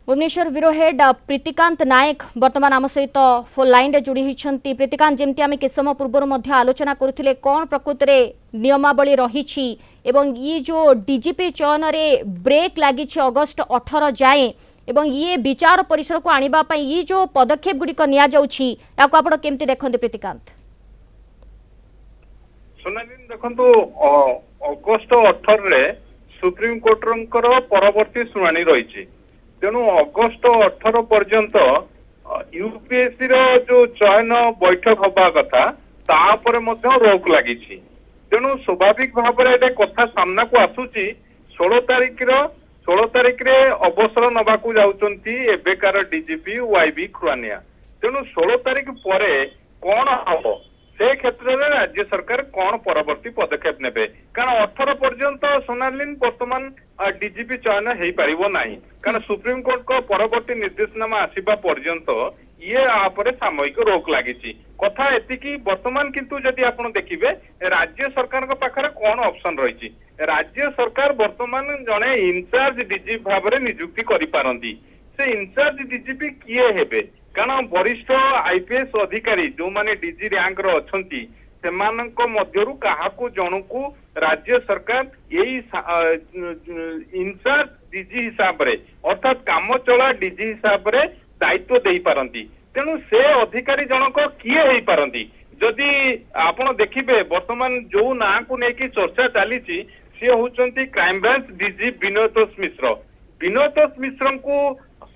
Bhubaneswar bureau head Pritikant नायक वर्तमान आम सहित फोन लाइन रे जोड़ी होती। प्रीतिकांत, जमती आम कि समय पूर्व आलोचना करुले कौन प्रकृत में नियमावली रही ये जो डीजीपी चयन रे ब्रेक लगी अगस्ट 18 जाए एवं ये विचार परिसर को आने ये जो पदक्षेप गुड़िक निमती देखते प्रीतिकांत? सोनाली देखो अगस्ट 18 सुप्रीम कोर्टर परवर्ती शुणाणी रही तेणु अगस्ट 18 पर्यंत यूपीएससी जो चयन बैठक हवा कथा तापर रोक लगी तेणु स्वाभाविक भाव में कथा सामना को आसूची 16 तारिख रे अवसर नवा जाउचंती एबेकार डीजीपी वाईबी खुरानिया। तेणु 16 तारिख पर कौन हम से क्षेत्र में राज्य सरकार कौन परवर्ती पदक्षेप नेबे कारण 18 पर्यंत सोनालीन वर्तमान डीजीपी चयन हो पार ना कारण सुप्रीम कोर्ट को परवर्ती निर्देशनामा आसवा पर्यंत ये आपरे सामयिक रोक लगी कथा एतिकी वर्तमान किंतु जदि आपण देखिबे राज्य सरकार को पाखरे कौन ऑप्शन रही राज्य सरकार वर्तमान जने इंचार्ज डीजीपी भाव में नियुक्ति करि पारंती से इंचार्ज डीजीपी किए हेबे कारण वरिष्ठ आईपीएस अधिकारी जो माने डीजी रैंक रो अछंती सेमानक मध्यरु काहाकू जणकू राज्य सरकार यही इंचार्ज डीजी हिसाब रे अर्थात काम चला डीजी हिसाब रे दायित्व दे पारंती तेणु से अधिकारी जनक किए हो पारंती जदि आपण देखिबे वर्तमान जो ना को लेकिन चर्चा चली सी होचंती क्राइम ब्रांच डीजी विनोतोष मिश्र को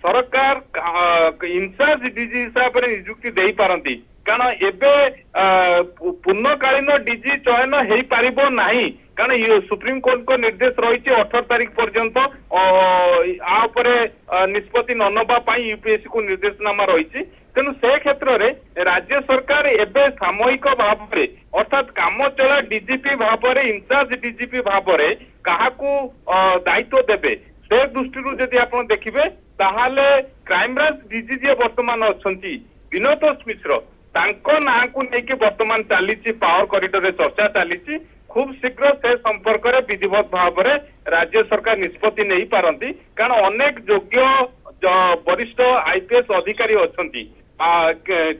सरकार इंचार्ज डीजी हिसाब से नियुक्ति दे पारंती कारण एबे पूर्णकालीन डीजी चयन हो पारिबो नाही कारण ये सुप्रीम कोर्ट को निर्देश रही 18 तारिख पर्यंत निष्पत्ति न नवा यूपीएससी को निर्देशनामा रही तेणु से क्षेत्र में राज्य सरकार एबे सामयिक भाव में अर्थात काम चला डीजीपी भाव में इंचार्ज डीजीपी भाव में काहाकू दायित्व देबे से दृष्टि जदि आप देखिए ताहाले क्राइम ब्रांच डीजी जी वर्तमान अच्छी विनोतोष मिश्र तांको ना को लेकिन वर्तमान चली पावर कॉरिडोर रे चर्चा चली खूब शीघ्र से संपर्क में विधिवत भाव में राज्य सरकार निष्पत्ति नहीं पारंती कारण अनेक योग्य वरिष्ठ आईपीएस अधिकारी अच्छी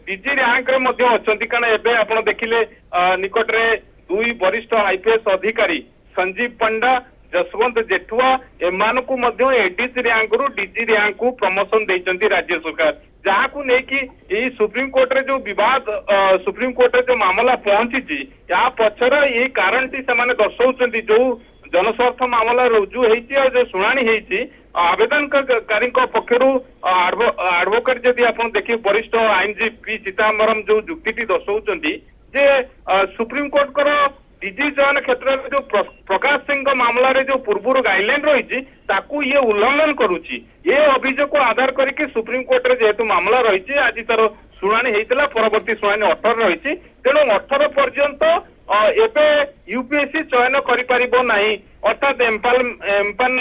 डीजी रैंक रे अच्छी कारण एबे आपण देखिले निकट रे दुई वरिष्ठ आईपीएस अधिकारी संजीव पंडा जसवंत जेठुआ एमानकू एडीसी रैंक रु डीजी रैंक को प्रमोशन देइचंती राज्य सरकार जहाँ को लेकिन सुप्रीम कोर्ट रे जो विवाद सुप्रीम कोर्ट रे जो मामला पहुंची या पछर ये कारण टी से दर्शाउछंती जो जनस्वार्थ मामला रुजु होती और जो शुणाणी होती आवेदनकारी पक्षर एडवोकेट जदि आप देखिए वरिष्ठ आईनजीवी पी चिदम्बरम जो जुक्ति दर्शाउछंती जे सुप्रीम कोर्ट को डीजी चयन क्षेत्र में जो प्रकाश सिंह मामला रे जो पूर्व गाइडलाइन रही ये उल्लंघन करुच्ची ये अभियोग को आधार करके सुप्रीम कोर्ट रे जेहेतु मामला रही आज तार शुणाणी होता परवर्ती शुणाणी 18 रही तेणु 18 पर्यंत एबे यूपीएससी चयन करिपारिबो नाही अर्थात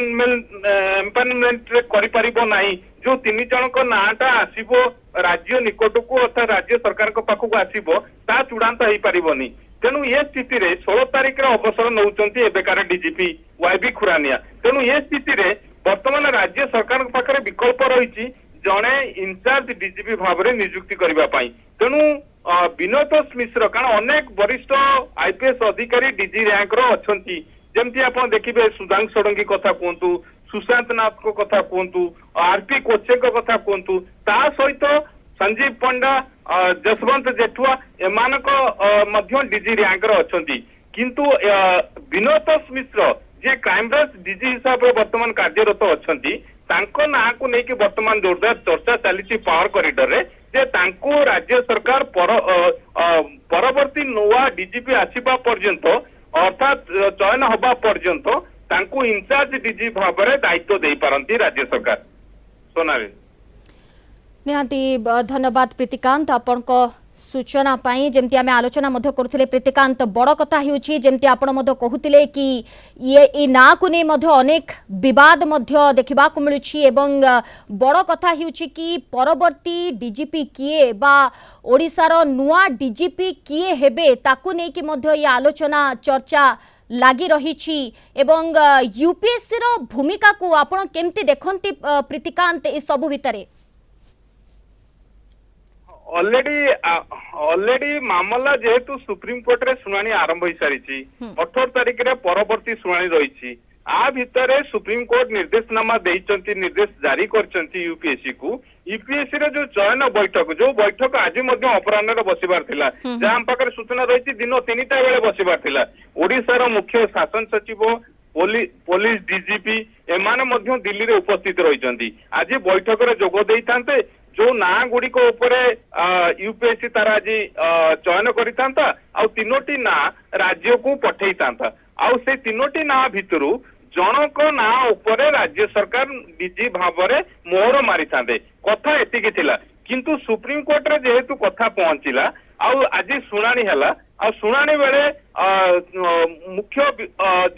एम्पानमेंट रे करिपारिबो नाही जो 3 जनक नाटा आसीबो राज्य निकट को अर्थात राज्य सरकार को पाखु आसीबो ता चूड़ांत होई पारिबोनी तेणु ये स्थिति रे 16 तारिख रे अवसर नौचंती एबेकार डीजीपी वाईबी खुरानिया तेणु ये स्थिति रे वर्तमान राज्य सरकार पाखरे विकल्प रही जड़े इंचार्ज डीजीपी भाव में नियुक्ति करने तेणु विनोतोष मिश्र कारण अनेक वरिष्ठ आईपीएस अधिकारी डीजी रैंक रही जमती आप देखिए सुधांशु षडंगी कथा कहतु सुशांत नाथ को कथा कहतु आरपी कोचे को कथा कहतु ता सहित संजीव पंडा जसवंत जेठुआ एमानक डीजी रैंक रही किंतु विनोतोष मिश्र जे क्राइम ब्रांच डीजी हिसाब से वर्तमान कार्यरत अच्छी तांको ना को लेकिन वर्तमान जोरदार चर्चा चली पावर कॉरिडोर रे जे तांको राज्य सरकार परवर्ती नवा डीजीपी आसीबा पर्यंत अर्थात चयन हबा पर्यंत तांको इंचार्ज डीजी भाव में दायित्व दे पारंती राज्य सरकार। सोनाली निहांती धन्यवाद प्रीतिकांत आपण सूचना पाई जमती आम आलोचना करुले प्रीतिकांत बड़ कथा होमती आपण कहते कि ये ना को नहीं अनेक विवाद देखा मिलूँ बड़ कथा कि परवर्ती डीजीपी किए बा ओडिशार नुआ डीजीपी किए हेबे ताकू नहीं कि ये आलोचना चर्चा লাগি রহিছি এবং यूपीएससी रो भूमिका को आपण केमती देखंती प्रीतिकांत ए सबु भितरे ऑलरेडी मामला जेहेतु सुप्रीम कोर्ट रे शुणाणी आरंभ हो सारी 18 तारिख रे परवर्ती शुणाणी रही आ भितर सुप्रीम कोर्ट निर्देशनामा निर्देश जारी करछंती यूपीएससी को यूपीएससी रे जो चयन बैठक आज अपराह्न बसबार थिला जहां हम पाकर सूचना रही दिन 3टा बेले बसबार थिला ओडिसा रो मुख्य शासन सचिव पुलिस डीजीपी एमाने मध्य दिल्ली रे उपस्थित रहिसंती आज बैठक रे जोग देइथांते जो ना गुड़ी को ऊपरे यूपीएससी तार आज चयन करितांता आ तीनोटी ना राज्य को पठेइतांता आ से तीनोटी ना भितरु जनक ना ऊपरे राज्य सरकार डीजी भावरे मोहर मारी थांदे कथा एतिकी थिला किंतु सुप्रीम कोर्ट रे जेहेतु कथा पहुंचिला आ आज शुणाणी हला आ शुणाणी बेले मुख्य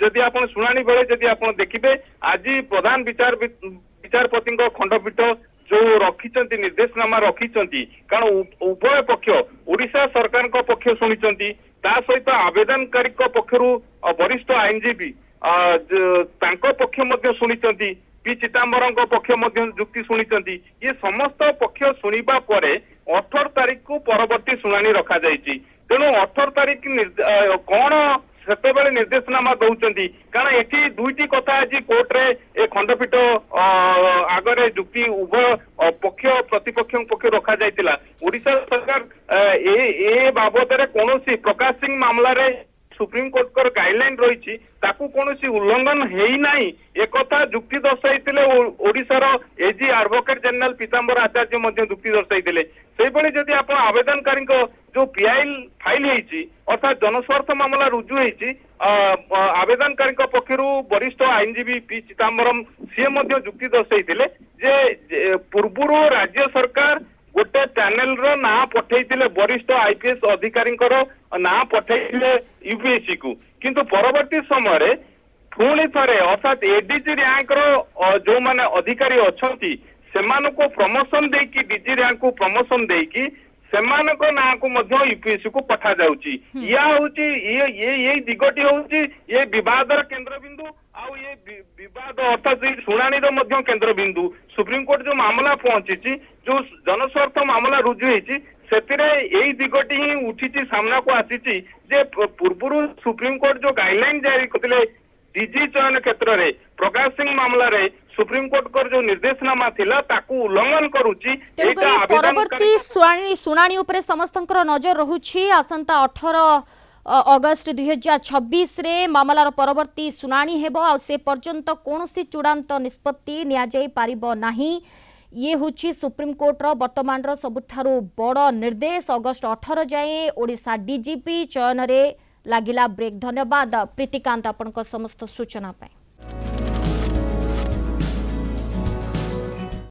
जदि आपण शुणाणी बेले जदि आपण देखिबे आज प्रधान विचारपति खंडपीठ जो रखिचंती निर्देशनामा रखिचंती कारण उभय पक्ष ओडिशा सरकार को पक्ष शुनिचंती ता सहित आवेदनकारी पक्षरु वरिष्ठ आईनजीवी तांको पक्ष मध्य शुनिचंती पी चिदंबरम पक्ष मध्य जुक्ति शुनिचंती ये समस्त पक्ष शुनिबा परे 18 तारिख को परवर्ती शुणाणी रखा जायछि तेणु 18 तारिख कौन सेतेबेले निर्देशनामा दउचंती कारण एठी दुईटी कथा आज कोर्ट रे ए खंडपीठ आगरे जुक्ति उभय पक्ष प्रतिपक्ष पक्ष रखा जायतिला ओडिशा सरकार ए बाबद रे कोनोसी प्रकाश सिंह मामला रे सुप्रीम कोर्ट कर गाइडलाइन रही ताकू कोनोसी उल्लंघन हेई नाही एक कथा जुक्ति दर्शाइतिले ओडिसा रो एजी एडवोकेट जनरल पीतांबर आचार्य मध्य जुक्ति दर्शाइतिले सेबळे जदि आपण आवेदनकारी जो पीआई फाइल हेची अर्थात जनस्वार्थ मामला रुजु हेची आवेदनकारी पक्षरु वरिष्ठ आईनजीवी पी चिदंबरम सी मध्य जुक्ति दर्शाइतिले जे पूर्वरु राज्य सरकार गोटे चैनल रो ना पठेइतिले वरिष्ठ आईपीएस अधिकारी ना पठेइतिले यूपीएससी को किंतु परवर्ती समय रे पुणी थरे अर्थात एडीजी रैंक रो जो माने अधिकारी अछंती सेमानको प्रमोशन देकी डीजी रैंक को प्रमोशन देकी सेमानक ना को मध्य यूपीएससी को पठा जाउची या होची ये दिगटी होची ये विवादर केंद्र बिंदु आउ ये विवाद अर्थात शुणाणी रो मध्य केंद्र बिंदु सुप्रीम कोर्ट जो मामला पहुंची जो जनस्वार्थ मामला रुजु हेची सेतिरे एई दिगटी ही उठिची सामना को आसीची जे पूर्वरु सुप्रीम कोर्ट जो गाइडलाइन जारी करथिले डीजी चयन क्षेत्र रे प्रकाश सिंह मामला रे सुप्रीम कोर्ट कर जो निर्देशनामा थिला ताकू उल्लंघन करूची एटा परवर्ती शुणाणी उपरे समस्तंकर नजर रहुची आसंता 18 अगस्त 2026 रे मामलार परवर्ती शुणाणी हेबो आ से पर्यंत कोनोसी चूड़ांत निष्पत्ति निया जाई पारिबो नाही ये हुची सुप्रीम कोर्ट रो वर्तमान रो सबुठारु बड़ निर्देश अगस्त 18 जाए ओडिशा डीजीपी चयन रे लागिला ब्रेक धन्यवाद प्रीतिकांत आपनक समस्त सूचना पाए।